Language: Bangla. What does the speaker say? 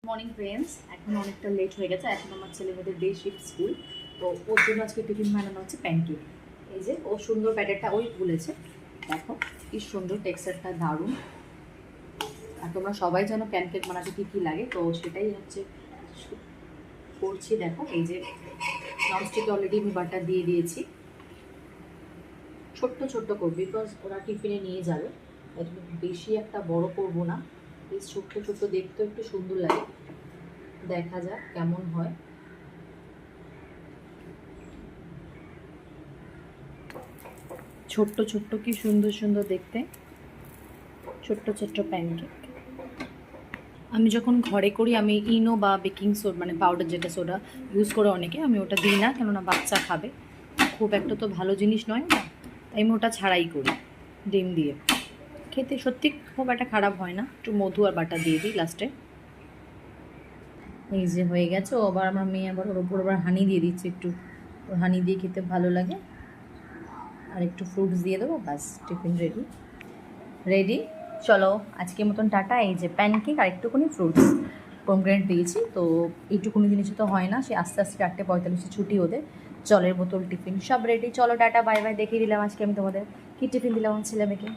মর্নিং ফ্রেন্ডস, এখন অনেকটা লেট হয়ে গেছে। এখন আমার ছেলে মেয়েদের ডে শিফট স্কুল, তো ওর জন্য আজকে টিফিন বানানো হচ্ছে প্যানকেক। এই যে ও সুন্দর ব্যাটারটা ওই বলেছে, দেখো কি সুন্দর টেক্সচারটা, দারুণ। আর তোমরা সবাই জানো প্যানকেক বানাতে কী কী লাগে, তো সেটাই হচ্ছে করছি। দেখো এই যে ননস্টিকে অলরেডি আমি বাটার দিয়ে দিয়েছি। ছোট্ট ছোট্ট করবো, বিকজ ওরা টিফিনে নিয়ে যাবে, তাই জন্য বেশি একটা বড় করবো না। এই ছোট্ট ছোট্ট দেখতেও একটু সুন্দর লাগে, দেখা যাক কেমন হয়। ছোট্ট ছোট্ট কি সুন্দর সুন্দর দেখতে, ছোট্ট ছোট্ট প্যানকেক। আমি যখন ঘরে করি আমি ইনো বা বেকিং সোডা মানে পাউডার যেটা সোডা ইউজ করে অনেকে, আমি ওটা দিই না, কেননা বাচ্চা খাবে, খুব একটা তো ভালো জিনিস নয় না, তাই আমি ওটা ছাড়াই করি। ডিম দিয়ে খেতে সত্যি খুব একটা খারাপ হয় না। একটু মধু আর বাটার দিয়ে দিই লাস্টে। এই যে হয়ে গেছে। ও আবার আমার মেয়ে আবার ওর ওপর আবার হানি দিয়ে দিচ্ছে একটু, ওর হানি দিয়ে খেতে ভালো লাগে। আর একটু ফ্রুটস দিয়ে দেবো, ব্যাস টিফিন রেডি রেডি। চলো আজকের মতন টাটা। এই যে প্যানকেক আর একটুখানি ফ্রুটস পমগ্রেনেট দিয়েছি, তো এইটুকুনি জিনিস তো হয় না, সে আস্তে আস্তে 4:45 ছুটি ওদের। জলের বোতল টিফিন সব রেডি। চলো টাটা বাই বাই। দেখিয়ে দিলাম আজকে আমি তোমাদের কী টিফিন দিলাম আমার ছেলে মেয়েকে।